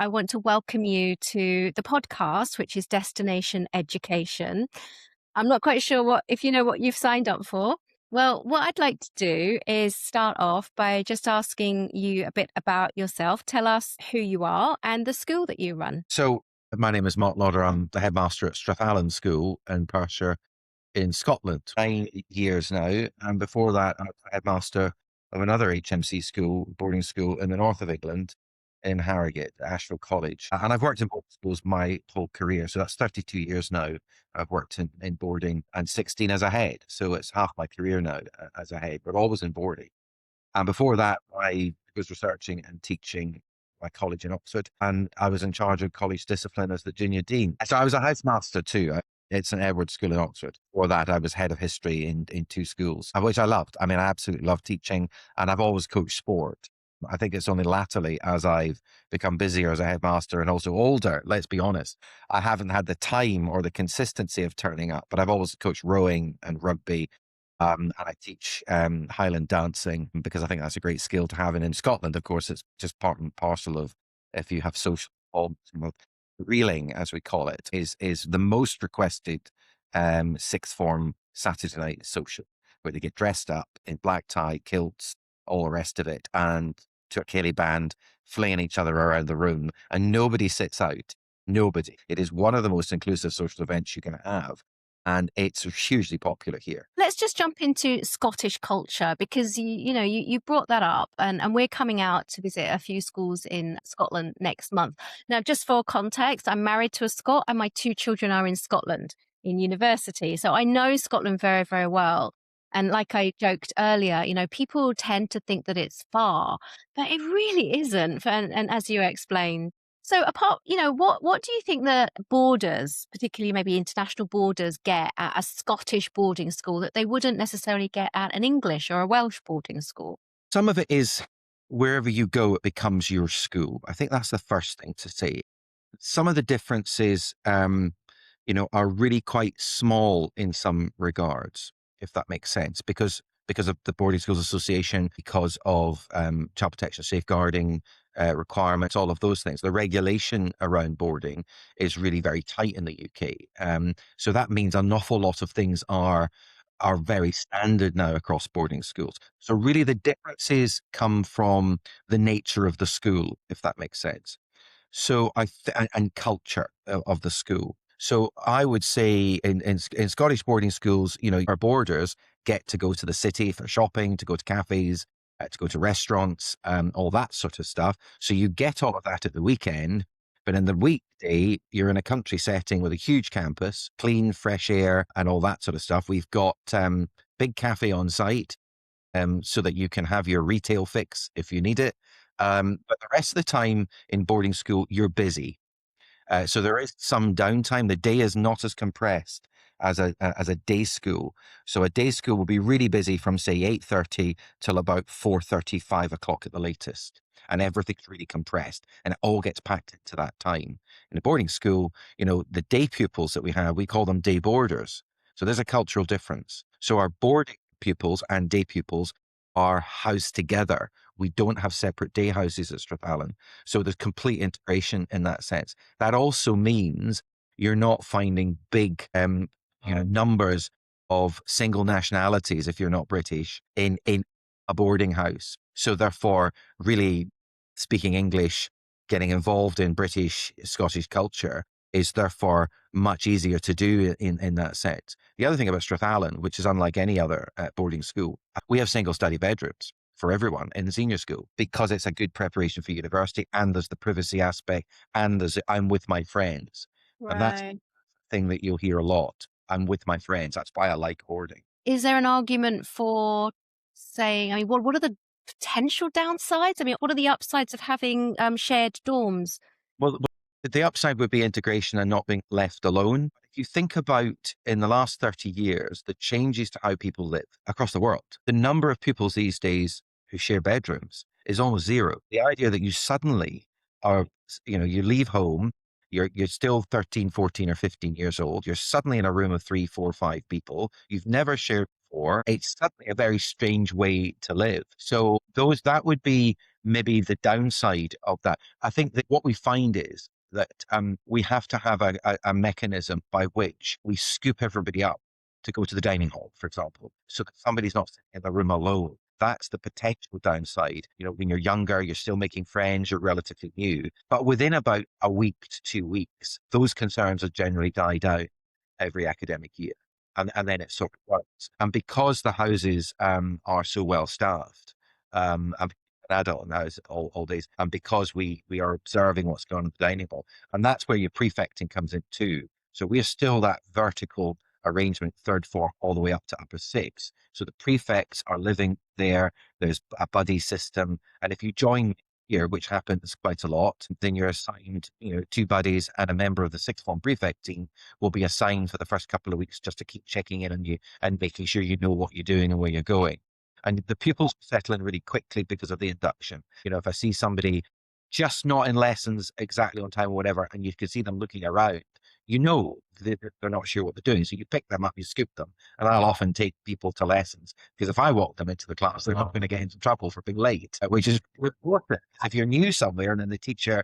I want to welcome you to the podcast, which is Destination Education. I'm not quite sure if you know what you've signed up for. Well, what I'd like to do is start off by just asking you a bit about yourself. Tell us who you are and the school that you run. So my name is Mark Lauder. I'm the headmaster at Strathallan School in Perthshire in Scotland. 9 years now. And before that, I was the headmaster of another HMC school, boarding school in the north of England in Harrogate, Ashfield College. And I've worked in boarding schools my whole career. So that's 32 years now. I've worked in boarding and 16 as a head. So it's half my career now as a head, but always in boarding. And before that, I was researching and teaching my college in Oxford, and I was in charge of college discipline as the junior dean. So I was a housemaster too. It's St Edward's School in Oxford. Before that, I was head of history in two schools, which I loved. I mean, I absolutely loved teaching, and I've always coached sport. I think it's only latterly, as I've become busier as a headmaster and also older, let's be honest, I haven't had the time or the consistency of turning up, but I've always coached rowing and rugby. And I teach Highland dancing because I think that's a great skill to have. And in Scotland, of course, it's just part and parcel of if you have social hobbies. Reeling, as we call it, is the most requested sixth form Saturday night social, where they get dressed up in black tie, kilts, all the rest of it, and to a Kelly band, flaying each other around the room, and nobody sits out. Nobody. It is one of the most inclusive social events you can have. And it's hugely popular here. Let's just jump into Scottish culture because you brought that up, and we're coming out to visit a few schools in Scotland next month. Now, just for context, I'm married to a Scot and my two children are in Scotland in university. So I know Scotland very, very well. And like I joked earlier, people tend to think that it's far, but it really isn't. And as you explained, so what do you think the boarders, particularly maybe international boarders, get at a Scottish boarding school that they wouldn't necessarily get at an English or a Welsh boarding school? Some of it is wherever you go, it becomes your school. I think that's the first thing to say. Some of the differences, are really quite small in some regards, if that makes sense, because of the Boarding Schools Association, because of child protection, safeguarding requirements, all of those things. The regulation around boarding is really very tight in the UK. So that means an awful lot of things are very standard now across boarding schools. So really the differences come from the nature of the school, if that makes sense. So and culture of the school. So I would say in Scottish boarding schools, our boarders get to go to the city for shopping, to go to cafes, to go to restaurants, all that sort of stuff. So you get all of that at the weekend, but in the weekday, you're in a country setting with a huge campus, clean, fresh air, and all that sort of stuff. We've got big cafe on site, so that you can have your retail fix if you need it. But the rest of the time in boarding school, you're busy. So there is some downtime. The day is not as compressed as a day school. So a day school will be really busy from say 8:30 till about 4:30, 5 o'clock at the latest. And everything's really compressed and it all gets packed into that time. In a boarding school, the day pupils that we have, we call them day boarders. So there's a cultural difference. So our boarding pupils and day pupils are housed together. We don't have separate day houses at Strathallan. So there's complete integration in that sense. That also means you're not finding big, numbers of single nationalities if you're not British in a boarding house. So therefore, really speaking English, getting involved in British, Scottish culture is therefore much easier to do in that sense. The other thing about Strathallan, which is unlike any other boarding school, we have single study bedrooms for everyone in senior school because it's a good preparation for university, and there's the privacy aspect, and I'm with my friends. And that's the Right. thing that you'll hear a lot. I'm with my friends. That's why I like boarding. Is there an argument for saying, what are the potential downsides? What are the upsides of having shared dorms? Well, the upside would be integration and not being left alone. If you think about in the last 30 years, the changes to how people live across the world, the number of pupils these days who share bedrooms is almost zero. The idea that you suddenly are, you leave home, you're still 13, 14 or 15 years old. You're suddenly in a room of 3, 4, 5 people. You've never shared for, it's suddenly a very strange way to live. So that would be maybe the downside of that. I think that what we find is that we have to have a mechanism by which we scoop everybody up to go to the dining hall, for example, so that somebody's not sitting in the room alone. That's the potential downside. When you're younger, you're still making friends, you're relatively new. But within about a week to 2 weeks, those concerns have generally died out every academic year. And then it sort of works. And because the houses are so well staffed, I'm an adult in the house all days, and because we are observing what's going on in the dining hall, and that's where your prefecting comes in too. So we're still that vertical arrangement, third form all the way up to upper six. So the prefects are living there. There's a buddy system. And if you join here, which happens quite a lot, then you're assigned, two buddies, and a member of the sixth form prefect team will be assigned for the first couple of weeks just to keep checking in on you and making sure you know what you're doing and where you're going. And the pupils settle in really quickly because of the induction. If I see somebody just not in lessons exactly on time or whatever, and you can see them looking around, they're not sure what they're doing. So you pick them up, you scoop them. And I'll often take people to lessons because if I walk them into the class, they're not going to get into trouble for being late, which is worth it. If you're new somewhere and then the teacher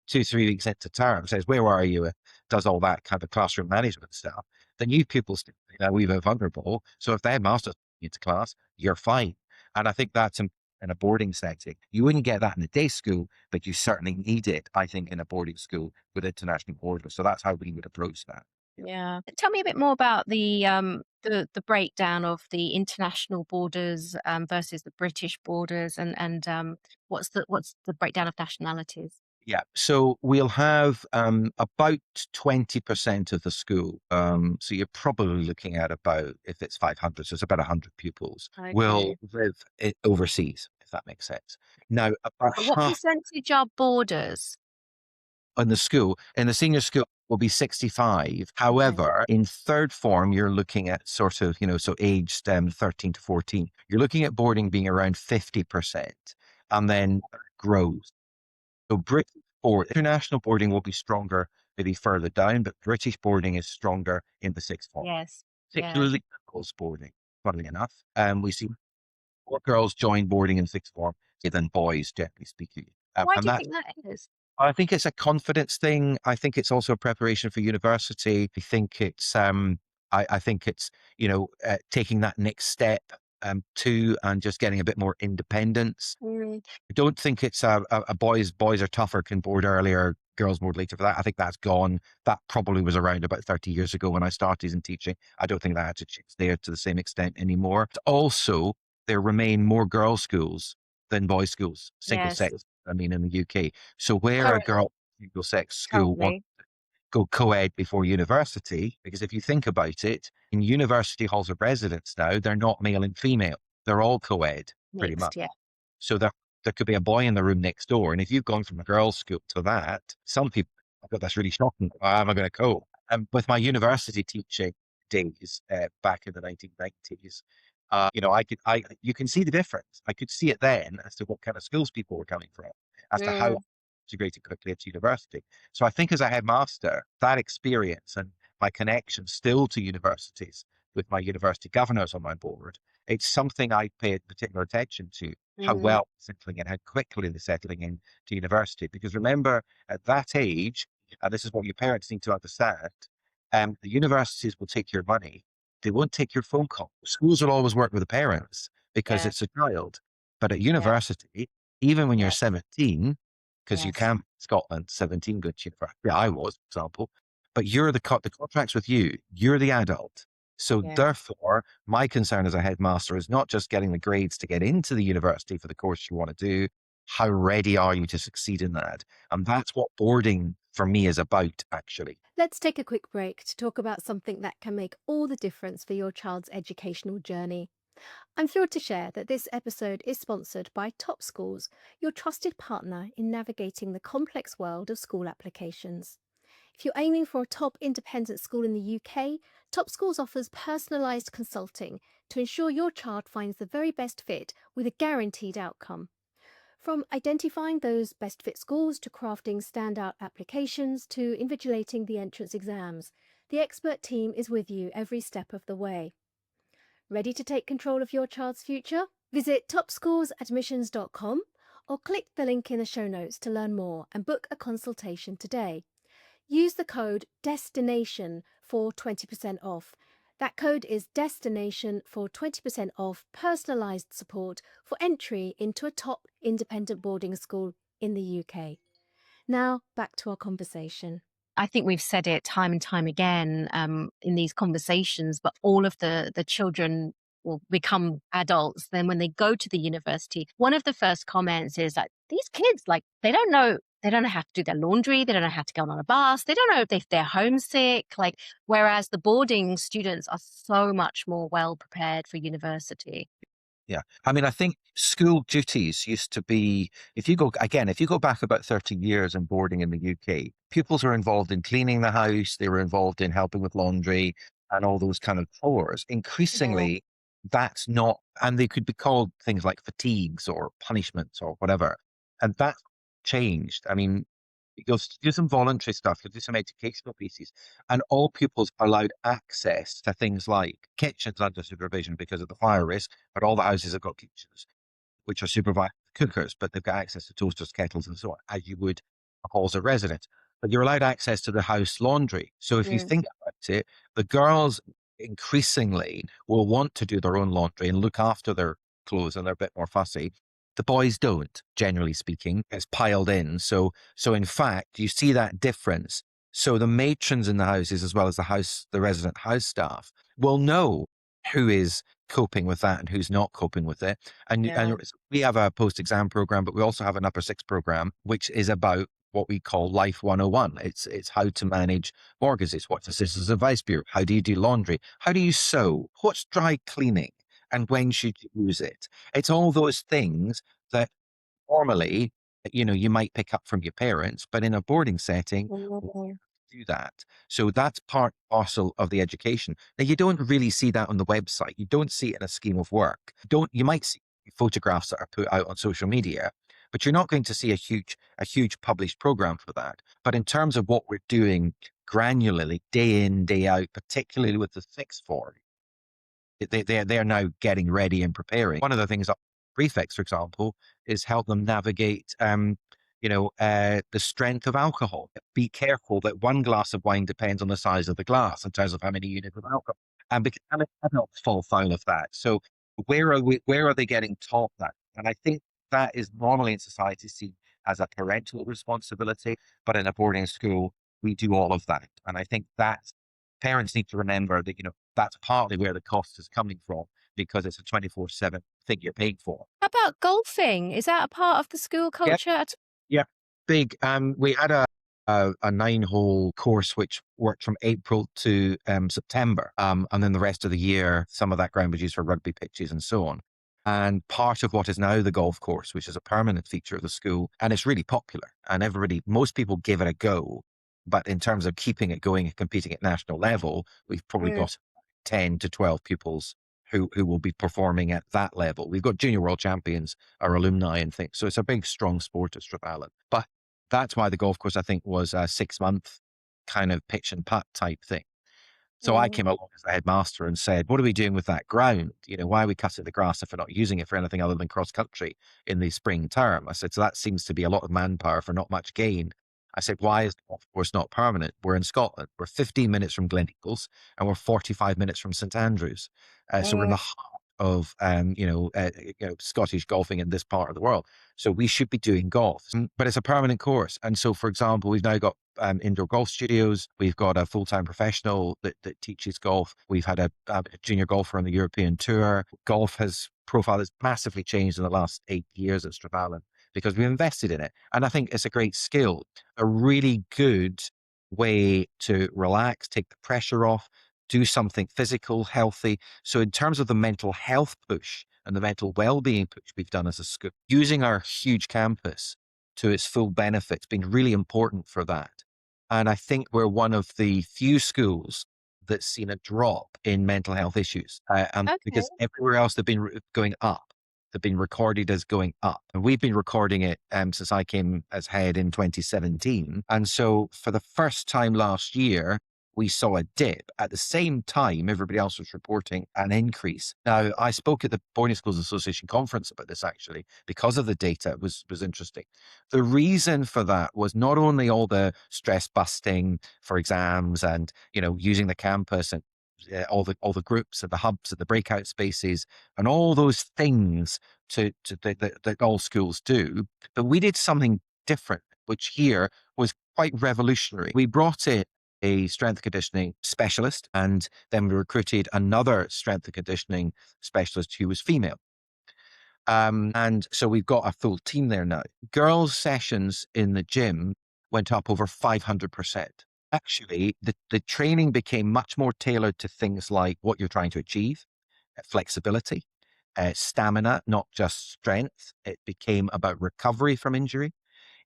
2-3 weeks into term says, "Where are you?" does all that kind of classroom management stuff, then you pupils are a wee bit vulnerable. So if the headmaster's into class, you're fine. And I think that's in a boarding setting. You wouldn't get that in a day school, but you certainly need it, I think, in a boarding school with international borders. So that's how we would approach that. Yeah. Tell me a bit more about the breakdown of the international borders versus the British borders, and what's the breakdown of nationalities? Yeah. So we'll have about 20% of the school. So you're probably looking at about, if it's 500, so it's about 100 pupils, will Okay. live overseas, if that makes sense. Now, about But what half percentage are borders? in the school, in the senior school, will be 65. Okay. However, in third form, you're looking at sort of, so aged 13 to 14, you're looking at boarding being around 50%, and then grows. So British international boarding will be stronger maybe further down, but British boarding is stronger in the sixth form, Yes. Yeah. particularly girls boarding, funnily enough. We see more girls join boarding in sixth form than boys, generally speaking. Why And do you that's think that is? I think it's a confidence thing. I think it's also a preparation for university. I think it's, taking that next step too, and just getting a bit more independence. Mm, I don't think it's a boys are tougher, can board earlier, girls board later for that. I think that's gone. That probably was around about 30 years ago when I started in teaching. I don't think that attitude's there to the same extent anymore. Also, there remain more girls' schools than boys' schools, single yes. sex, I mean, in the UK. So where a Currently. girl single sex school wants Currently. to go co-ed before university, because if you think about it, in university halls of residence now, they're not male and female. They're all co-ed, pretty much. Mixed. Yeah. So there could be a boy in the room next door. And if you've gone from a girls' school to that, some people have got that's really shocking. Why am I going to cope? And with my university teaching days back in the 1990s, you can see the difference. I could see it then as to what kind of schools people were coming from, as to how Mm, integrated quickly into university. So I think as a headmaster, that experience and my connection still to universities with my university governors on my board, it's something I paid particular attention to, how mm, well settling in, how quickly they're settling in to university. Because remember, at that age, and this is what your parents need to understand, the universities will take your money. They won't take your phone call. Schools will always work with the parents because yeah. it's a child. But at Yeah. university, even when you're Yes. 17, because you Yes. can, Scotland, 17 good to university. Yeah, I was, for example. But you're the contract's with you. You're the adult. So Yeah. therefore, my concern as a headmaster is not just getting the grades to get into the university for the course you want to do. How ready are you to succeed in that? And that's what boarding for me is about, actually. Let's take a quick break to talk about something that can make all the difference for your child's educational journey. I'm thrilled to share that this episode is sponsored by Top Schools, your trusted partner in navigating the complex world of school applications. If you're aiming for a top independent school in the UK, Top Schools offers personalised consulting to ensure your child finds the very best fit with a guaranteed outcome. From identifying those best fit schools to crafting standout applications to invigilating the entrance exams, the expert team is with you every step of the way. Ready to take control of your child's future? Visit topschoolsadmissions.com or click the link in the show notes to learn more and book a consultation today. Use the code DESTINATION for 20% off. That code is DESTINATION for 20% off personalised support for entry into a top independent boarding school in the UK. Now, back to our conversation. I think we've said it time and time again in these conversations, but all of the children will become adults. Then when they go to the university, one of the first comments is that these kids, like, they don't know how to do their laundry. They don't know how to go on a bus. They don't know if they're homesick. Like, whereas the boarding students are so much more well prepared for university. Yeah. I mean, I think school duties used to be, if you go back about 30 years in boarding in the UK, pupils were involved in cleaning the house, they were involved in helping with laundry and all those kind of chores. Increasingly, that's not, and they could be called things like fatigues or punishments or whatever. And that's changed. I mean, you'll do some voluntary stuff, you'll do some educational pieces, and all pupils are allowed access to things like kitchens under supervision because of the fire risk, but all the houses have got kitchens, which are supervised cookers, but they've got access to toasters, kettles, and so on, as you would a halls of residence. But you're allowed access to the house laundry. So if you Mm. think about it, the girls increasingly will want to do their own laundry and look after their clothes, and they're a bit more fussy. The boys don't, generally speaking. It's piled in. So in fact, you see that difference. So the matrons in the houses, as well as the resident house staff, will know who is coping with that and who's not coping with it. And we have a post-exam program, but we also have an upper six program, which is about what we call Life 101. It's how to manage mortgages. What's the Citizens Advice Bureau? How do you do laundry? How do you sew? What's dry cleaning? And when should you use it? It's all those things that normally, you might pick up from your parents, but in a boarding setting, Mm. do that. So that's part and parcel of the education. Now, you don't really see that on the website. You don't see it in a scheme of work. You might see photographs that are put out on social media, but you're not going to see a huge published program for that. But in terms of what we're doing granularly, day in, day out, particularly with the sixth form, they're now getting ready and preparing. One of the things that prefects, for example, is help them navigate, the strength of alcohol. Be careful that one glass of wine depends on the size of the glass in terms of how many units of alcohol. And adults fall foul of that. So where are they getting taught that? And I think that is normally in society seen as a parental responsibility, but in a boarding school, we do all of that. And I think that parents need to remember that, that's partly where the cost is coming from, because it's a 24/7 thing you're paying for. How about golfing? Is that a part of the school culture? Yeah, big. We had a 9-hole course which worked from April to September, and then the rest of the year, some of that ground was used for rugby pitches and so on. And part of what is now the golf course, which is a permanent feature of the school, and it's really popular, and most people give it a go. But in terms of keeping it going and competing at national level, we've probably got 10 to 12 pupils who will be performing at that level. We've got junior world champions, our alumni and things. So it's a big, strong sport at Strathallan. But that's why the golf course, I think, was a 6-month kind of pitch and putt type thing. So I came along as a headmaster and said, what are we doing with that ground? Why are we cutting the grass if we're not using it for anything other than cross country in the spring term? I said, so that seems to be a lot of manpower for not much gain. I said, why is the golf course not permanent? We're in Scotland. We're 15 minutes from Gleneagles and we're 45 minutes from St Andrews. So we're in the heart of, Scottish golfing in this part of the world. So we should be doing golf, but it's a permanent course. And so, for example, we've now got indoor golf studios. We've got a full-time professional that teaches golf. We've had a junior golfer on the European tour. Golf profile has massively changed in the last 8 years at Strathallan because we've invested in it. And I think it's a great skill, a really good way to relax, take the pressure off, do something physical, healthy. So in terms of the mental health push and the mental well-being push we've done as a school, using our huge campus to its full benefit, it's been really important for that. And I think we're one of the few schools that's seen a drop in mental health issues. Because everywhere else they've been going up. They've been recorded as going up. And we've been recording it since I came as head in 2017. And so for the first time last year, we saw a dip. At the same time, everybody else was reporting an increase. Now, I spoke at the Boarding Schools Association conference about this actually, because of the data. It was interesting. The reason for that was not only all the stress busting for exams and, using the campus and all the groups and the hubs and the breakout spaces and all those things that all schools do, but we did something different, which here was quite revolutionary. We brought in a strength conditioning specialist, and then we recruited another strength and conditioning specialist who was female. And so we've got a full team there now. Girls' sessions in the gym went up over 500%. Actually, the training became much more tailored to things like what you're trying to achieve, flexibility, stamina, not just strength. It became about recovery from injury.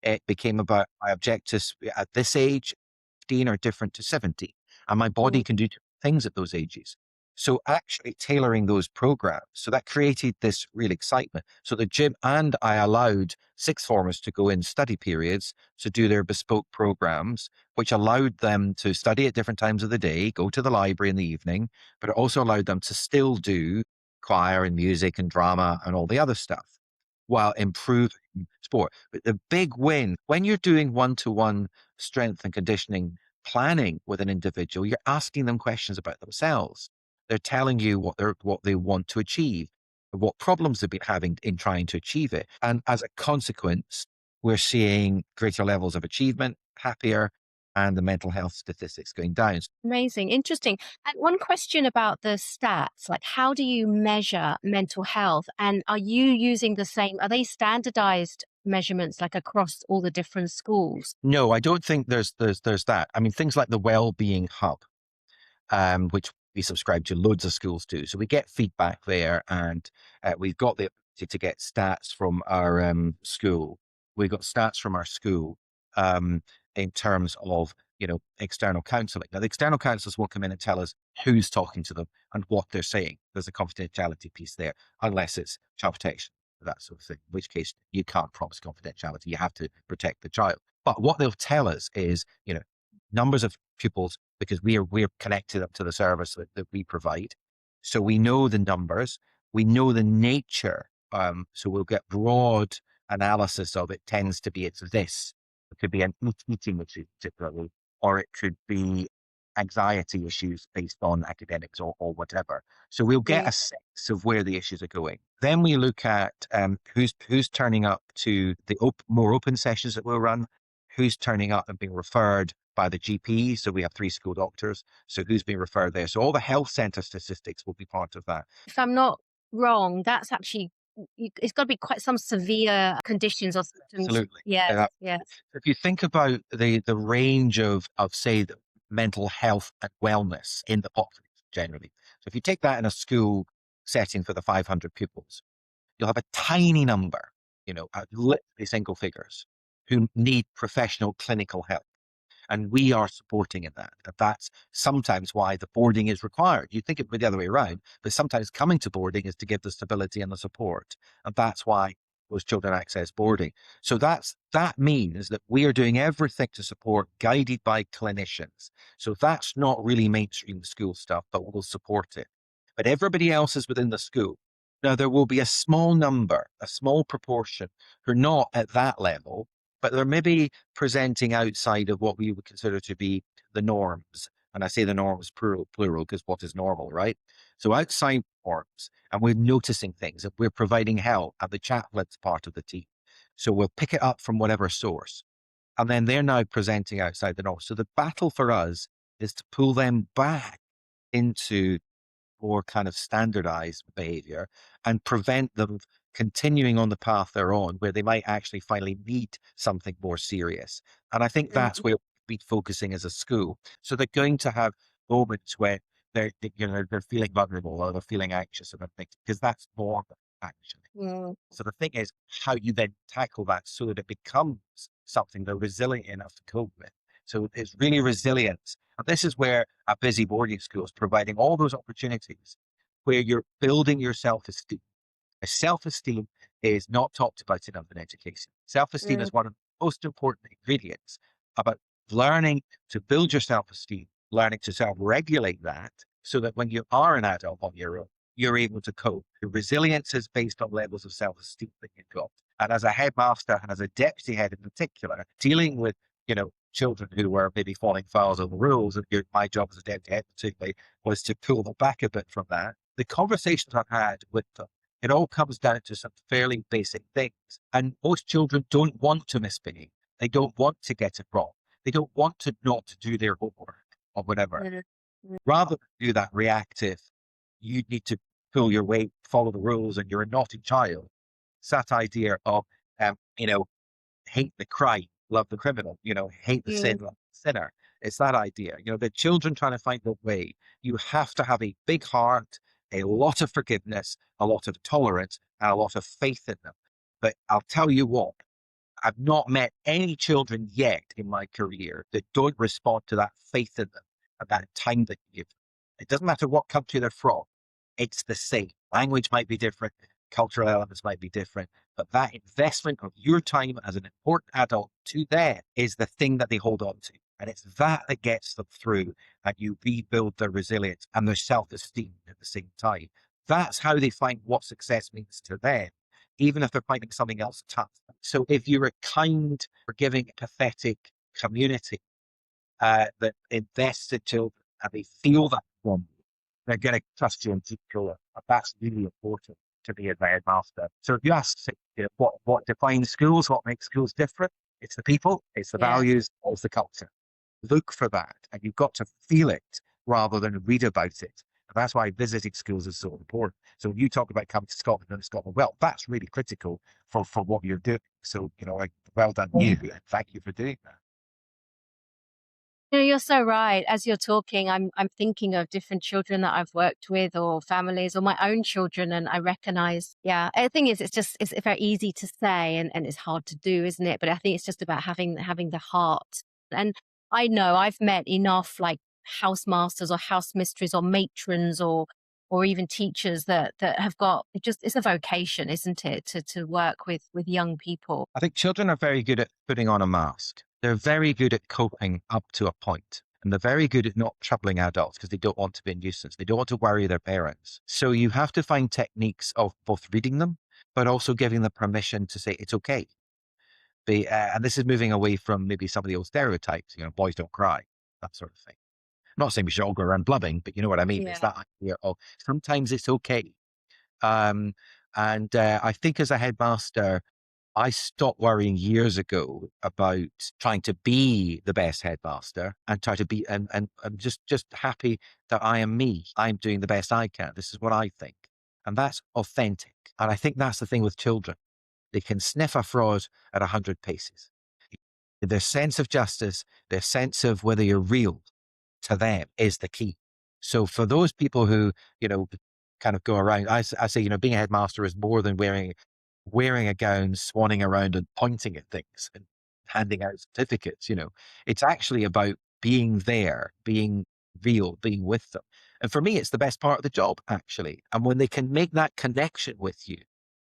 It became about my objectives at this age, 15 are different to 70, and my body Mm. can do different things at those ages. So actually tailoring those programs, so that created this real excitement. So the gym, and I allowed sixth formers to go in study periods to do their bespoke programs, which allowed them to study at different times of the day, go to the library in the evening, but it also allowed them to still do choir and music and drama and all the other stuff while improving sport. But the big win, when you're doing one-to-one strength and conditioning planning with an individual, you're asking them questions about themselves. They're telling you what they want to achieve, what problems they've been having in trying to achieve it. And as a consequence, we're seeing greater levels of achievement, happier, and the mental health statistics going down. Amazing, interesting. And one question about the stats, like how do you measure mental health? And are you using the same, are they standardized measurements like across all the different schools? No, I don't think there's that. I mean, things like the well-being hub, which we subscribe to, loads of schools do. So we get feedback there, and we've got the ability to get stats from our school. We've got stats from our school in terms of, external counselling. Now, the external counsellors won't come in and tell us who's talking to them and what they're saying. There's a confidentiality piece there, unless it's child protection, that sort of thing, in which case you can't promise confidentiality. You have to protect the child. But what they'll tell us is, numbers of pupils, because we're connected up to the service that we provide. So we know the numbers, we know the nature. So we'll get broad analysis of it. Tends to be it's this. It could be an eating issue particularly, or it could be anxiety issues based on academics or whatever. So we'll get Yeah. a sense of where the issues are going. Then we look at who's turning up to the more open sessions that we'll run, who's turning up and being referred by the GP. So we have 3 school doctors. So who's being referred there? So all the health centre statistics will be part of that. If I'm not wrong, that's actually, it's got to be quite some severe conditions or symptoms. Absolutely. Yes, Yeah. yes. If you think about the range of say the mental health and wellness in the population generally. So if you take that in a school setting for the 500 pupils, you'll have a tiny number, literally single figures, who need professional clinical help. And we are supporting in that. And that's sometimes why the boarding is required. You think it would be the other way around, but sometimes coming to boarding is to give the stability and the support. And that's why those children access boarding. So that means that we are doing everything to support, guided by clinicians. So that's not really mainstream school stuff, but we'll support it. But everybody else is within the school. Now, there will be a small number, a small proportion who are not at that level, but they're maybe presenting outside of what we would consider to be the norms. And I say the norms plural because what is normal, right? So outside norms, and we're noticing things, and we're providing help, and the chaplain's part of the team. So we'll pick it up from whatever source. And then they're now presenting outside the norm. So the battle for us is to pull them back into more kind of standardized behavior and prevent them continuing on the path they're on, where they might actually finally need something more serious. And I think that's Mm. where we'll be focusing as a school. So they're going to have moments where they're feeling vulnerable or they're feeling anxious about things, because that's normal actually. Mm. So the thing is how you then tackle that so that it becomes something they're resilient enough to cope with. So it's really resilience. And this is where a busy boarding school is providing all those opportunities where you're building your self-esteem. Self-esteem is not talked about enough in education. Self-esteem Mm. is one of the most important ingredients about learning to build your self-esteem learning to self-regulate that so that when you are an adult on your own, you're able to cope. Your resilience is based on levels of self-esteem that you've got. And as a headmaster and as a deputy head in particular, dealing with, children who were maybe falling foul of the rules, and my job as a deputy head particularly was to pull them back a bit from that. The conversations I've had with them, it all comes down to some fairly basic things. And most children don't want to misbehave. They don't want to get it wrong. They don't want to not do their homework or whatever. Rather than do that reactive, you need to pull your weight, follow the rules, and you're a naughty child. It's that idea of, hate the crime, love the criminal, hate the sin, love the sinner. It's that idea, the children trying to find the way. You have to have a big heart, a lot of forgiveness, a lot of tolerance, and a lot of faith in them. But I'll tell you what, I've not met any children yet in my career that don't respond to that faith in them at that time that you give them. It doesn't matter what country they're from. It's the same. Language might be different. Cultural elements might be different, but that investment of your time as an important adult to them is the thing that they hold on to. And it's that that gets them through, and you rebuild their resilience and their self-esteem at the same time. That's how they find what success means to them, even if they're finding something else tough. So if you're a kind, forgiving, empathetic community that invests in children and they feel that from you, they're going to trust you and keep going. That's really important to be a headmaster. So if you ask what defines schools, what makes schools different, it's the people, it's the values, it's the culture. Look for that, and you've got to feel it rather than read about it. And that's why visiting schools is so important. So when you talk about coming to Scotland and Scotland, well, that's really critical for what you're doing. So, well done you, and thank you for doing that. You're so right. As you're talking, I'm thinking of different children that I've worked with, or families, or my own children, and I recognize, the thing is, it's very easy to say, and it's hard to do, isn't it? But I think it's just about having the heart. And I know I've met enough like housemasters or house mistresses or matrons or even teachers that have got it's a vocation, isn't it, to work with young people. I think children are very good at putting on a mask. They're very good at coping up to a point. And they're very good at not troubling adults because they don't want to be a nuisance. They don't want to worry their parents. So you have to find techniques of both reading them, but also giving them permission to say it's okay. And this is moving away from maybe some of the old stereotypes, boys don't cry, that sort of thing. I'm not saying we should all go around blubbing, but you know what I mean? It's that idea of sometimes it's okay. And I think as a headmaster, I stopped worrying years ago about trying to be the best headmaster and try to be, and I'm just happy that I am me. I'm doing the best I can. This is what I think. And that's authentic. And I think that's the thing with children. They can sniff a fraud at 100 paces. Their sense of justice, their sense of whether you're real to them is the key. So for those people who, kind of go around, I say, being a headmaster is more than wearing a gown, swanning around and pointing at things and handing out certificates. It's actually about being there, being real, being with them. And for me, it's the best part of the job, actually. And when they can make that connection with you,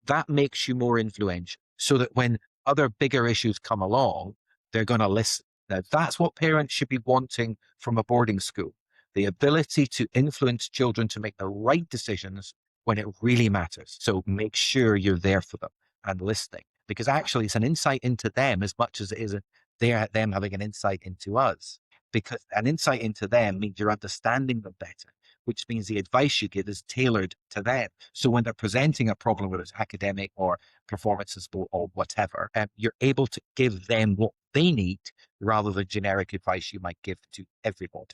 that makes you more influential so that when other bigger issues come along, they're going to listen. Now, that's what parents should be wanting from a boarding school. The ability to influence children to make the right decisions when it really matters. So make sure you're there for them and listening, because actually it's an insight into them as much as it is them having an insight into us, because an insight into them means you're understanding them better, which means the advice you give is tailored to them. So when they're presenting a problem, whether it's academic or performance in sport or whatever, you're able to give them what they need rather than generic advice you might give to everybody.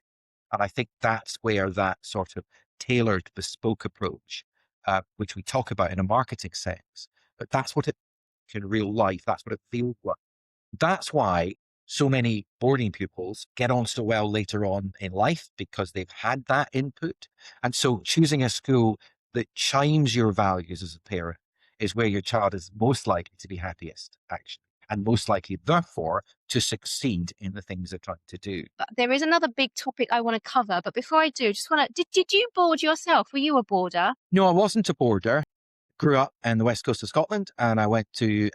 And I think that's where that sort of tailored, bespoke approach, which we talk about in a marketing sense, but that's what it in real life, that's what it feels like. That's why so many boarding pupils get on so well later on in life, because they've had that input. And so choosing a school that chimes your values as a parent is where your child is most likely to be happiest, actually, and most likely, therefore, to succeed in the things they're trying to do. There is another big topic I want to cover, but before I do, just want to, did you board yourself? Were you a boarder? No, I wasn't a boarder. Grew up in the west coast of Scotland, and I went to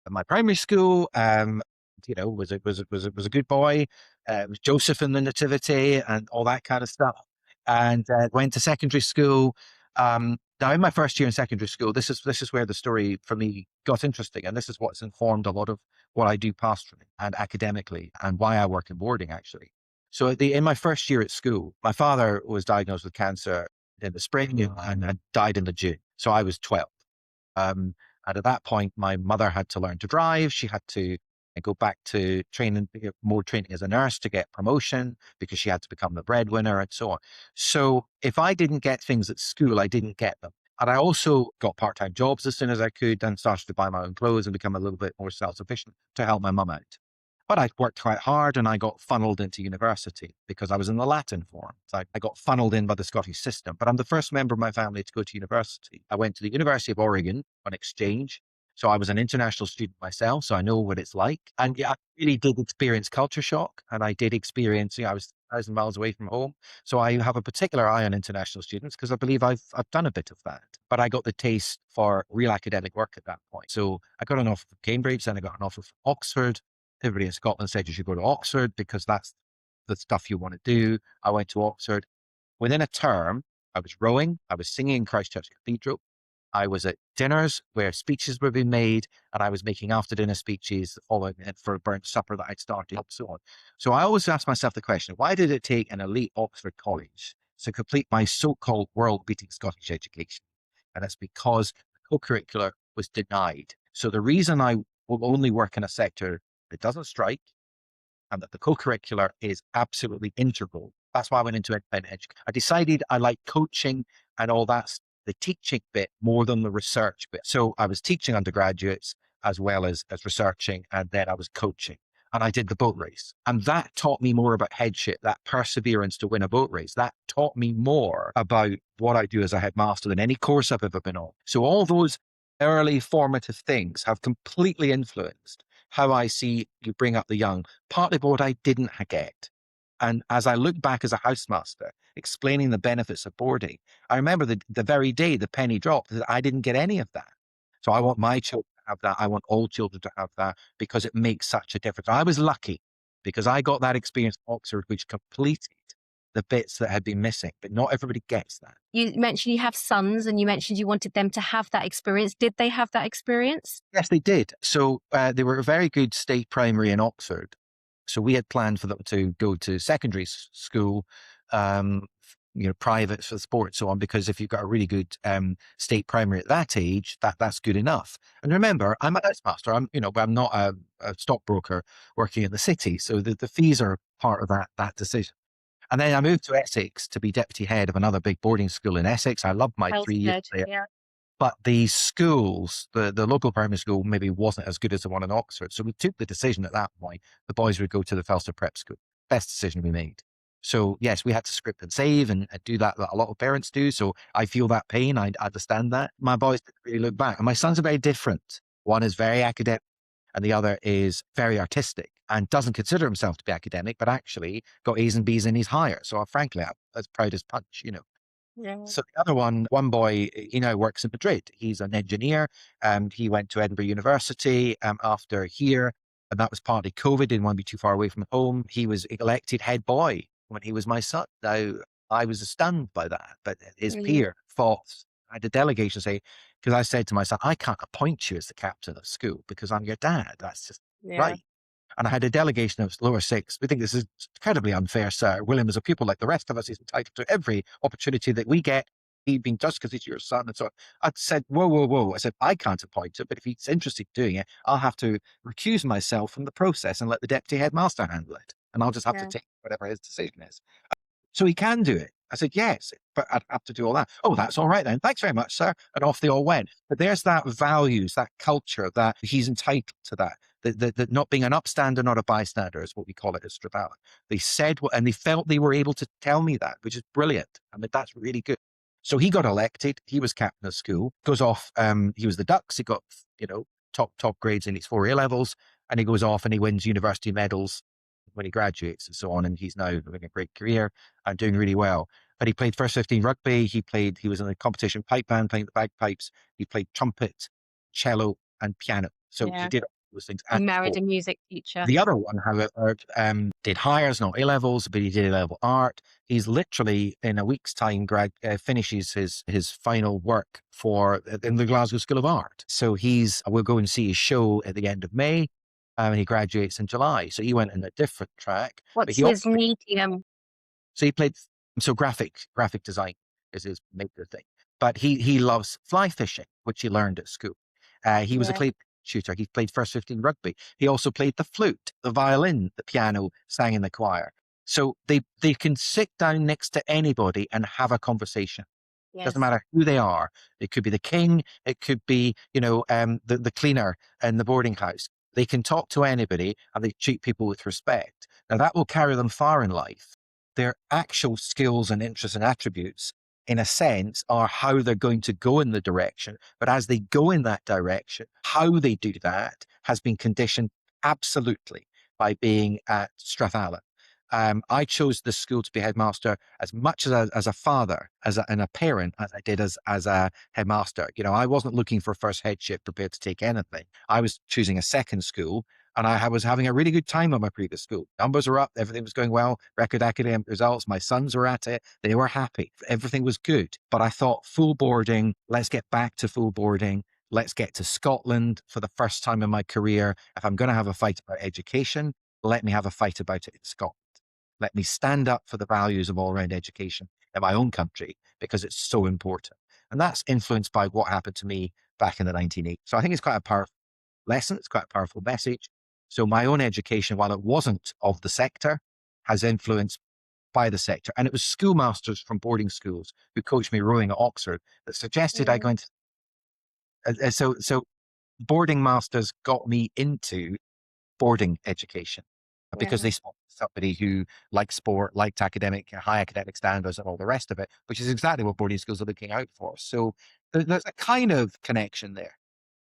my primary school. Was a good boy. it was Joseph in the Nativity and all that kind of stuff. And went to secondary school. Now, in my first year in secondary school, this is where the story for me got interesting, and this is what's informed a lot of what I do pastorally and academically, and why I work in boarding actually. So in my first year at school, my father was diagnosed with cancer in the spring and had died in the June. So I was 12. Um, and at that point, my mother had to learn to drive. She had to go back to training, more training as a nurse to get promotion because she had to become the breadwinner and so on. So if I didn't get things at school, I didn't get them. And I also got part-time jobs as soon as I could and started to buy my own clothes and become a little bit more self-sufficient to help my mum out. But I worked quite hard and I got funneled into university because I was in the Latin form. So I got funneled in by the Scottish system, but I'm the first member of my family to go to university. I went to the University of Oregon on exchange. So I was an international student myself, so I know what it's like. And yeah, I really did experience culture shock, and I did experience, I was 1,000 miles away from home. So I have a particular eye on international students because I believe I've done a bit of that. But I got the taste for real academic work at that point. So I got an offer from Cambridge, then I got an offer from Oxford. Everybody in Scotland said you should go to Oxford because that's the stuff you want to do. I went to Oxford. Within a term, I was rowing, I was singing in Christchurch Cathedral. I was at dinners where speeches were being made, and I was making after dinner speeches following it for a burnt supper that I'd started, and so on. So I always ask myself the question, why did it take an elite Oxford college to complete my so-called world-beating Scottish education? And it's because the co-curricular was denied. So the reason I will only work in a sector that doesn't strike and that the co-curricular is absolutely integral. That's why I went into independent education. I decided I like coaching and all that, the teaching bit more than the research bit. So I was teaching undergraduates as well as researching, and then I was coaching. And I did the boat race. And that taught me more about headship, that perseverance to win a boat race. That taught me more about what I do as a headmaster than any course I've ever been on. So all those early formative things have completely influenced how I see you bring up the young, partly what I didn't get. And as I look back as a housemaster, explaining the benefits of boarding, I remember the very day the penny dropped that I didn't get any of that. So I want my children to have that. I want all children to have that because it makes such a difference. I was lucky because I got that experience at Oxford, which completed the bits that had been missing, but not everybody gets that. You mentioned you have sons and you mentioned you wanted them to have that experience. Did they have that experience? Yes, they did. So they were a very good state primary in Oxford. So we had planned for them to go to secondary school, private for sport, so on, because if you've got a really good state primary at that age, that's good enough. And remember, I'm a housemaster. I'm not a stockbroker working in the city. So the fees are part of that decision. And then I moved to Essex to be deputy head of another big boarding school in Essex. I loved my 3 years there. Yeah. But the schools, the local primary school maybe wasn't as good as the one in Oxford. So we took the decision at that point, the boys would go to the Perthshire prep school. Best decision we made. So yes, we had to script and save and do that a lot of parents do. So I feel that pain. I understand that. My boys didn't really look back. And my sons are very different. One is very academic and the other is very artistic and doesn't consider himself to be academic, but actually got A's and B's and he's higher. So frankly, I'm as proud as punch. Yeah. So the other one boy, he now works in Madrid. He's an engineer. He went to Edinburgh University after here, and that was partly COVID. Didn't want to be too far away from home. He was elected head boy when he was my son. Now I was stunned by that, but his peer fought. I had a delegation say, because I said to my son, I can't appoint you as the captain of school because I'm your dad. That's just right. And I had a delegation of lower six. We think this is incredibly unfair, sir. William is a pupil like the rest of us. He's entitled to every opportunity that we get. He being just because he's your son. And so I said, whoa, whoa, whoa. I said, I can't appoint him, but if he's interested in doing it, I'll have to recuse myself from the process and let the deputy headmaster handle it. And I'll just have to take whatever his decision is. So he can do it. I said, yes, but I'd have to do all that. Oh, that's all right then. Thanks very much, sir. And off they all went. But there's that values, that culture, that he's entitled to that. That not being an upstander, not a bystander is what we call it at Strathallan. They said, and they felt they were able to tell me that, which is brilliant. I mean, that's really good. So he got elected. He was captain of school. Goes off. He was the Ducks. He got, top grades in his 4 A levels, and he goes off and he wins university medals when he graduates and so on. And he's now having a great career and doing really well. But he played first 15 rugby. He was in a competition pipe band playing the bagpipes. He played trumpet, cello, and piano. So he did those things He at married sport. a music teacher. The other one, however, did hires, not A-levels, but he did A-level art. He's literally in a week's time finishes his final work in the Glasgow School of Art. So we'll go and see his show at the end of May, and he graduates in July. So he went in a different track, but What's he his also medium? so he played graphic design is his major thing. But he loves fly fishing, which he learned at school. He was a Yeah. clay shooter. He played first 15 rugby. He also played the flute, the violin, the piano, sang in the choir. So they can sit down next to anybody and have a conversation. Doesn't Yes. matter who they are. It could be the king. It could be, the cleaner in the boarding house. They can talk to anybody and they treat people with respect. Now that will carry them far in life. Their actual skills and interests and attributes, in a sense, are how they're going to go in the direction. But as they go in that direction, how they do that has been conditioned absolutely by being at Strathallan. I chose this school to be headmaster as much as a father, and a parent, as I did as a headmaster. I wasn't looking for first headship prepared to take anything. I was choosing a second school, and I was having a really good time at my previous school. Numbers were up, everything was going well, record academic results. My sons were at it. They were happy. Everything was good. But I thought full boarding, let's get back to full boarding. Let's get to Scotland for the first time in my career. If I'm going to have a fight about education, let me have a fight about it in Scotland. Let me stand up for the values of all-round education in my own country because it's so important. And that's influenced by what happened to me back in the 1980s. So I think it's quite a powerful lesson. It's quite a powerful message. So my own education, while it wasn't of the sector, has influenced by the sector. And it was schoolmasters from boarding schools who coached me rowing at Oxford that suggested I go Mm. into. So boarding masters got me into boarding education because Yeah. they saw somebody who liked sport, liked high academic standards and all the rest of it, which is exactly what boarding schools are looking out for. So there's a kind of connection there.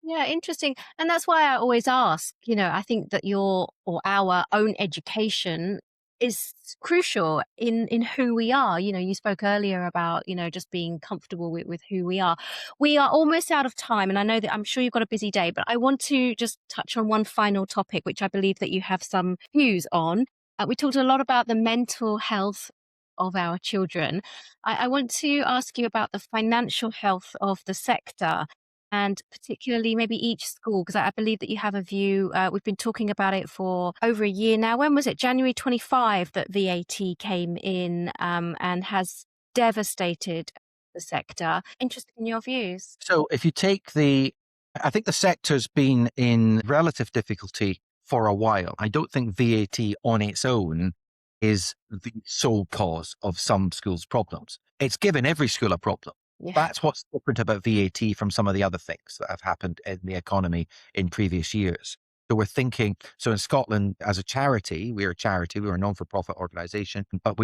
Yeah, interesting. And that's why I always ask, I think that your or our own education is crucial in who we are. You spoke earlier about, just being comfortable with who we are. We are almost out of time. And I know that I'm sure you've got a busy day, but I want to just touch on one final topic, which I believe that you have some views on. We talked a lot about the mental health of our children. I want to ask you about the financial health of the sector and particularly maybe each school, because I believe that you have a view. We've been talking about it for over a year now. When was it? January 25 that VAT came in and has devastated the sector. Interested in your views. So if you take I think the sector's been in relative difficulty for a while. I don't think VAT on its own is the sole cause of some schools' problems. It's given every school a problem. Yeah. That's what's different about VAT from some of the other things that have happened in the economy in previous years. So we're thinking, so in Scotland, as a charity, we're a non-for-profit organisation, but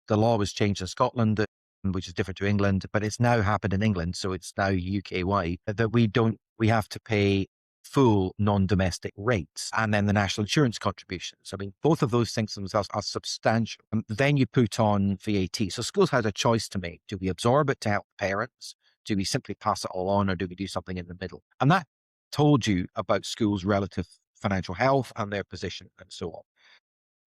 the law was changed in Scotland, which is different to England, but it's now happened in England, so it's now UK-wide, that we have to pay full non-domestic rates and then the national insurance contributions. I mean, both of those things themselves are substantial. And then you put on VAT. So schools had a choice to make. Do we absorb it to help parents? Do we simply pass it all on, or do we do something in the middle? And that told you about schools' relative financial health and their position and so on.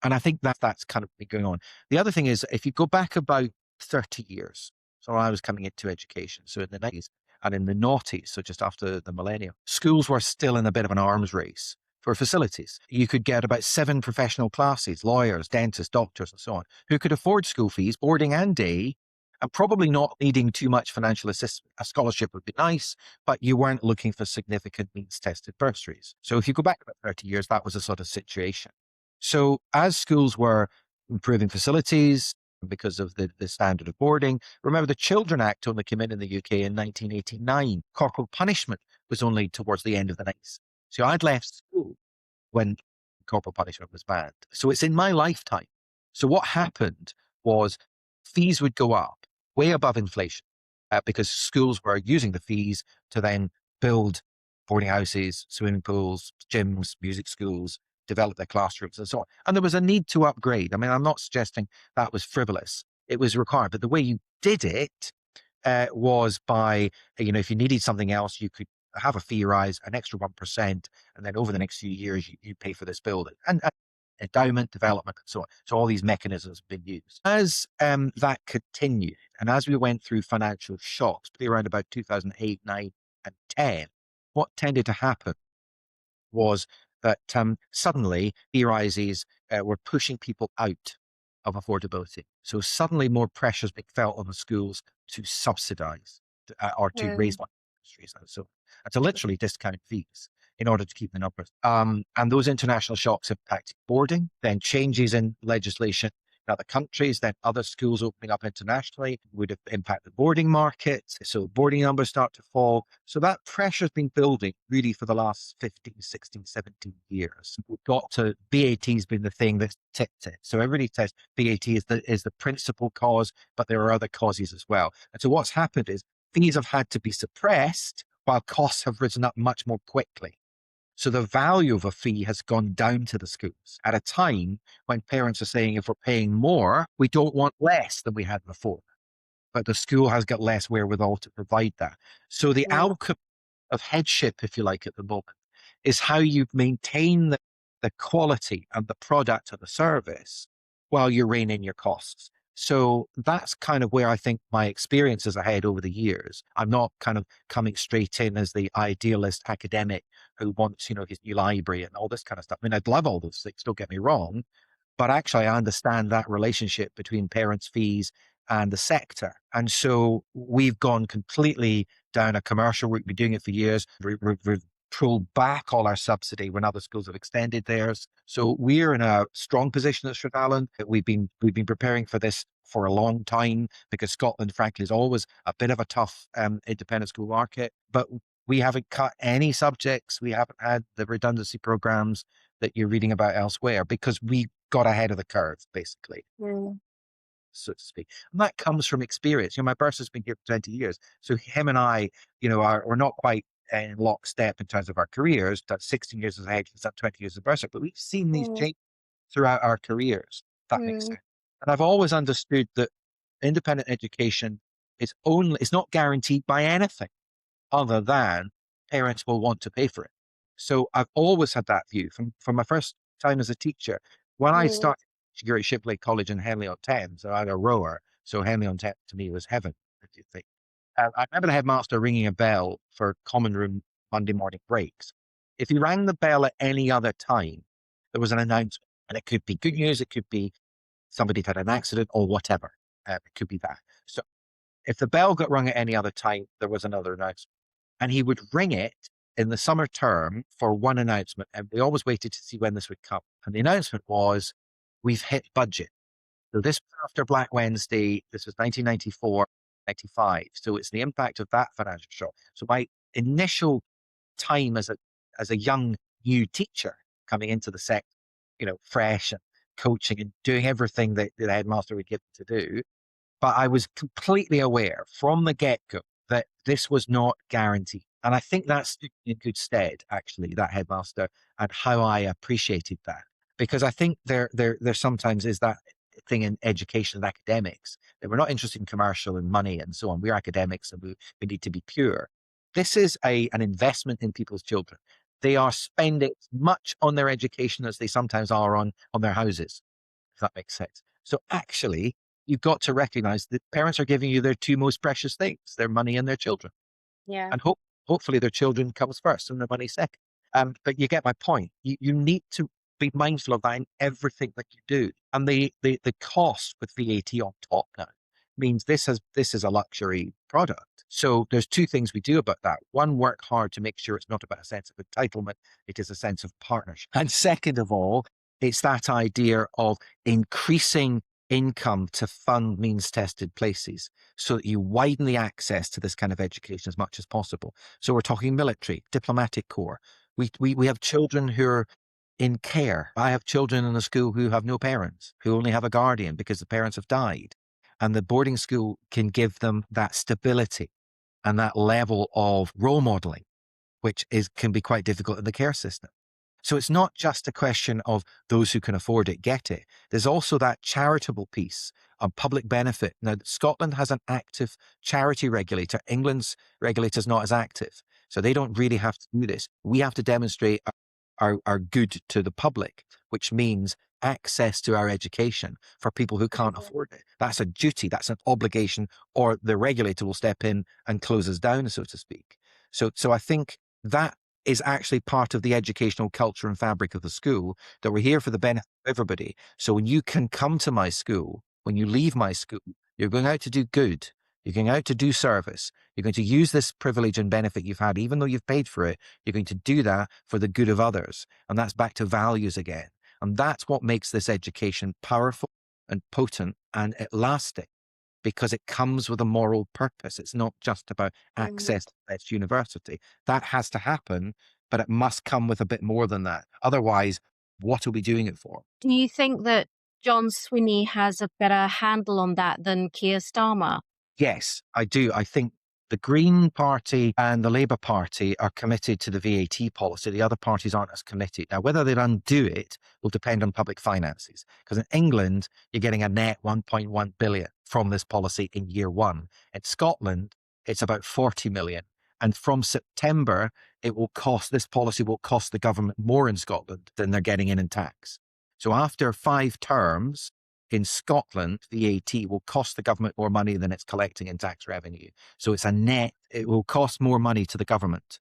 And I think that's kind of been going on. The other thing is, if you go back about 30 years, so I was coming into education, so in the 90s and in the noughties, so just after the millennium, schools were still in a bit of an arms race for facilities. You could get about 7 professional classes, lawyers, dentists, doctors, and so on, who could afford school fees, boarding and day, and probably not needing too much financial assistance. A scholarship would be nice, but you weren't looking for significant means-tested bursaries. So if you go back about 30 years, that was a sort of situation. So as schools were improving facilities because of the standard of boarding, remember the Children Act only came in the UK in 1989. Corporal punishment was only towards the end of the 90s. So I'd left school when corporal punishment was banned. So it's in my lifetime. So what happened was fees would go up way above inflation because schools were using the fees to then build boarding houses, swimming pools, gyms, music schools, develop their classrooms and so on. And there was a need to upgrade. I mean, I'm not suggesting that was frivolous. It was required. But the way you did it was by, if you needed something else, you could have a fee rise, an extra 1%, and then over the next few years, you pay for this building. And endowment, development, and so on. So all these mechanisms have been used. As that continued, and as we went through financial shocks, particularly around about 2008, 9, and 10, what tended to happen was that suddenly fee rises were pushing people out of affordability. So suddenly more pressures being felt on the schools to subsidize or to raise money and to literally discount fees in order to keep the numbers. And those international shocks impacted boarding, then changes in legislation in other countries, then other schools opening up internationally would have impacted the boarding market. So boarding numbers start to fall. So that pressure's been building really for the last 15, 16, 17 years. We've got to, VAT's been the thing that's tipped it. So everybody says VAT is the principal cause, but there are other causes as well. And so what's happened is fees have had to be suppressed while costs have risen up much more quickly. So the value of a fee has gone down to the schools at a time when parents are saying, if we're paying more, we don't want less than we had before. But the school has got less wherewithal to provide that. So the outcome of headship, if you like, at the moment, is how you maintain the quality and the product of the service while you rein in your costs. So that's kind of where I think my experience is ahead over the years. I'm not kind of coming straight in as the idealist academic who wants, his new library and all this kind of stuff. I mean, I'd love all those things, don't get me wrong, but actually I understand that relationship between parents' fees and the sector. And so we've gone completely down a commercial route. We've been doing it for years. We've pulled back all our subsidy when other schools have extended theirs. So we're in a strong position at Strathallan. We've been preparing for this for a long time because Scotland, frankly, is always a bit of a tough independent school market. But we haven't cut any subjects. We haven't had the redundancy programs that you're reading about elsewhere because we got ahead of the curve, basically. So to speak. And that comes from experience. My bursar's been here for 20 years. So him and I, we're not quite in lockstep in terms of our careers. That's 16 years as a head, that's 20 years as a bursar. But we've seen these changes throughout our careers, if that makes sense. And I've always understood that independent education it's not guaranteed by anything other than parents will want to pay for it. So I've always had that view from my first time as a teacher. When I started teaching at Shipley College in Henley-on-Thames, I had a rower, so Henley-on-Thames to me was heaven, if you think. I remember the headmaster ringing a bell for common room Monday morning breaks. If he rang the bell at any other time, there was an announcement, and it could be good news, it could be somebody had an accident or whatever. It could be that. So if the bell got rung at any other time, there was another announcement. And he would ring it in the summer term for one announcement. And we always waited to see when this would come. And the announcement was, we've hit budget. So this was after Black Wednesday. This was 1994, 95. So it's the impact of that financial shock. So my initial time as a young new teacher coming into the sector, fresh and coaching and doing everything that the headmaster would give me to do. But I was completely aware from the get-go that this was not guaranteed. And I think that stood in good stead, actually, that headmaster, and how I appreciated that. Because I think there sometimes is that thing in education and academics that we're not interested in commercial and money and so on. We're academics and we need to be pure. This is an investment in people's children. They are spending as much on their education as they sometimes are on their houses, if that makes sense. So actually, you've got to recognize that parents are giving you their two most precious things, their money and their children. Yeah. And hopefully their children comes first and their money second. But you get my point. You need to be mindful of that in everything that you do. And the cost with VAT on top now means this is a luxury product. So there's two things we do about that. One, work hard to make sure it's not about a sense of entitlement. It is a sense of partnership. And second of all, it's that idea of increasing income to fund means-tested places so that you widen the access to this kind of education as much as possible. So we're talking military, diplomatic corps. We have children who are in care. I have children in a school who have no parents, who only have a guardian because the parents have died. And the boarding school can give them that stability and that level of role modeling, which can be quite difficult in the care system. So it's not just a question of those who can afford it get it. There's also that charitable piece of public benefit. Now, Scotland has an active charity regulator. England's regulator is not as active. So they don't really have to do this. We have to demonstrate our good to the public, which means access to our education for people who can't afford it. That's a duty, that's an obligation, or the regulator will step in and close us down, so to speak. So I think that is actually part of the educational culture and fabric of the school, that we're here for the benefit of everybody. So when you can come to my school, when you leave my school, you're going out to do good. You're going out to do service. You're going to use this privilege and benefit you've had, even though you've paid for it. You're going to do that for the good of others. And that's back to values again. And that's what makes this education powerful and potent and lasting, because it comes with a moral purpose. It's not just about access to the best university. That has to happen, but it must come with a bit more than that. Otherwise, what are we doing it for? Do you think that John Swinney has a better handle on that than Keir Starmer? Yes, I do. I think the Green Party and the Labour Party are committed to the VAT policy. The other parties aren't as committed. Now, whether they'll undo it will depend on public finances. Because in England, you're getting a net 1.1 billion from this policy in year one. In Scotland, it's about 40 million. And from September, this policy will cost the government more in Scotland than they're getting in tax. So after 5 terms, in Scotland, VAT will cost the government more money than it's collecting in tax revenue. So it's a net, it will cost more money to the government.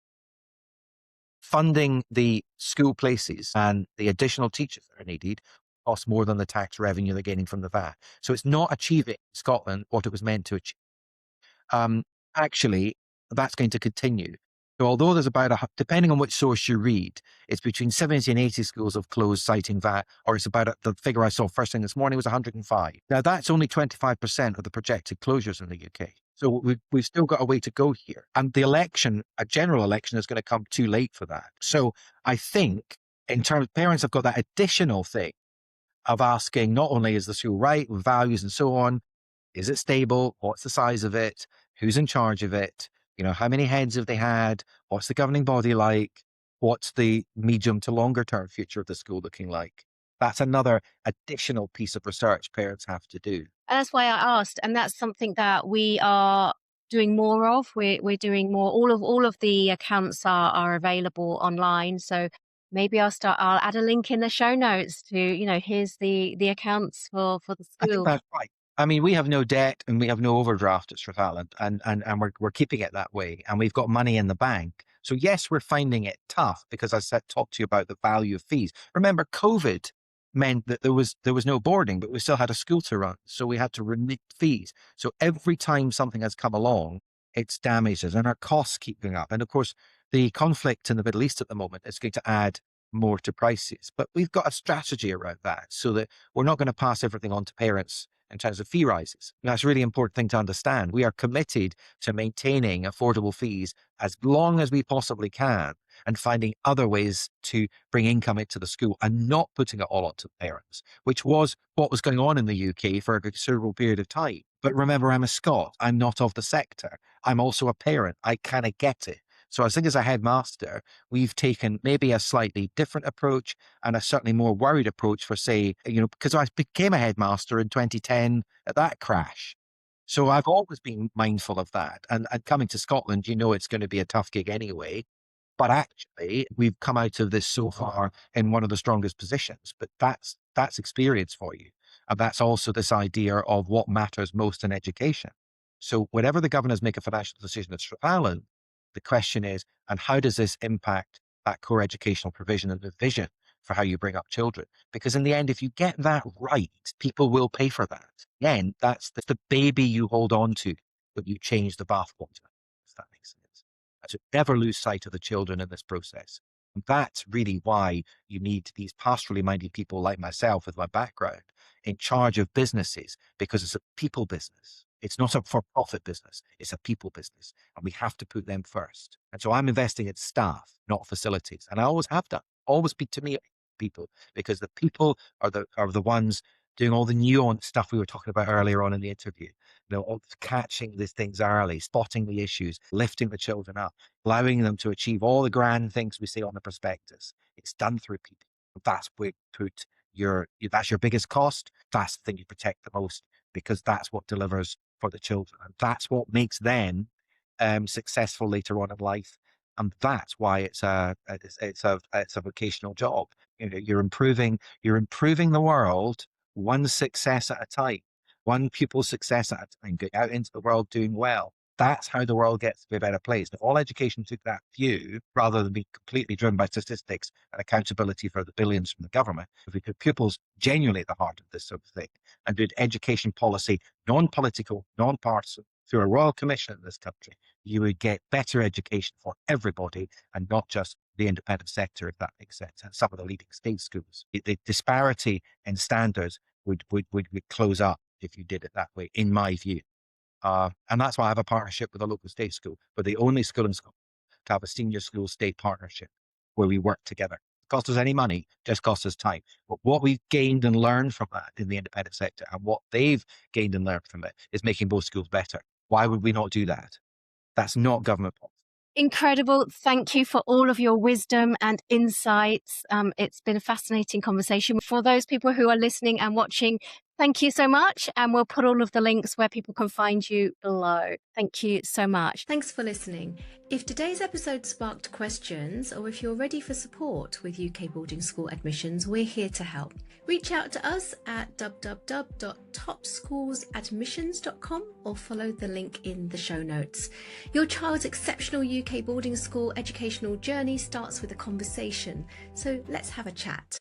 Funding the school places and the additional teachers that are needed costs more than the tax revenue they're getting from the VAT. So it's not achieving in Scotland what it was meant to achieve. Actually, that's going to continue. So although there's depending on which source you read, it's between 70 and 80 schools have closed citing VAT, or it's about, the figure I saw first thing this morning was 105. Now that's only 25% of the projected closures in the UK. So we've still got a way to go here. And the election, a general election, is going to come too late for that. So I think in terms of parents have got that additional thing of asking, not only is the school right with values and so on, is it stable? What's the size of it? Who's in charge of it? How many heads have they had? What's the governing body like? What's the medium to longer term future of the school looking like? That's another additional piece of research parents have to do. And that's why I asked, and that's something that we are doing more of. We're doing more. All of the accounts are available online. So maybe I'll add a link in the show notes to, here's the accounts for the I think school. that's right. I mean, we have no debt and we have no overdraft at Strathallan, and we're keeping it that way, and we've got money in the bank. So yes, we're finding it tough because talked to you about the value of fees. Remember, COVID meant that there was no boarding, but we still had a school to run, so we had to remit fees. So every time something has come along, it's damaged us, and our costs keep going up. And of course, the conflict in the Middle East at the moment is going to add more to prices. But we've got a strategy around that so that we're not going to pass everything on to parents in terms of fee rises. And that's a really important thing to understand. We are committed to maintaining affordable fees as long as we possibly can and finding other ways to bring income into the school and not putting it all onto the parents, which was what was going on in the UK for a considerable period of time. But remember, I'm a Scot. I'm not of the sector. I'm also a parent. I kind of get it. So I think as a headmaster, we've taken maybe a slightly different approach and a certainly more worried approach for, say, because I became a headmaster in 2010 at that crash. So I've always been mindful of that. And coming to Scotland, it's going to be a tough gig anyway. But actually, we've come out of this so far in one of the strongest positions. But that's experience for you. And that's also this idea of what matters most in education. So whenever the governors make a financial decision at Strathallan, the question is, and how does this impact that core educational provision and the vision for how you bring up children? Because in the end, if you get that right, people will pay for that. Again, that's the baby you hold on to when you change the bathwater, if that makes sense. So never lose sight of the children in this process. And that's really why you need these pastorally minded people like myself with my background in charge of businesses, because it's a people business. It's not a for-profit business. It's a people business. And we have to put them first. And so I'm investing in staff, not facilities. And I always have done. Always be to me people, because the people are the ones doing all the nuanced stuff we were talking about earlier on in the interview. Catching these things early, spotting the issues, lifting the children up, allowing them to achieve all the grand things we see on the prospectus. It's done through people. That's where you put that's your biggest cost. That's the thing you protect the most, because that's what delivers for the children. And that's what makes them successful later on in life And that's why it's a vocational job. You're improving the world one success at a time, one pupil success at a time, get out into the world doing well. That's how the world gets to be a better place. If all education took that view, rather than be completely driven by statistics and accountability for the billions from the government, if we put pupils genuinely at the heart of this sort of thing and did education policy, non-political, non-partisan, through a royal commission in this country, you would get better education for everybody and not just the independent sector, if that makes sense, and some of the leading state schools. The disparity in standards would close up if you did it that way, in my view. And that's why I have a partnership with a local state school. We're the only school in Scotland to have a senior school state partnership where we work together. It costs us any money, just costs us time. But what we've gained and learned from that in the independent sector, and what they've gained and learned from it, is making both schools better. Why would we not do that? That's not government policy. Incredible. Thank you for all of your wisdom and insights. It's been a fascinating conversation. For those people who are listening and watching, thank you so much. And we'll put all of the links where people can find you below. Thank you so much. Thanks for listening. If today's episode sparked questions, or if you're ready for support with UK boarding school admissions, we're here to help. Reach out to us at www.topschoolsadmissions.com or follow the link in the show notes. Your child's exceptional UK boarding school educational journey starts with a conversation, so let's have a chat.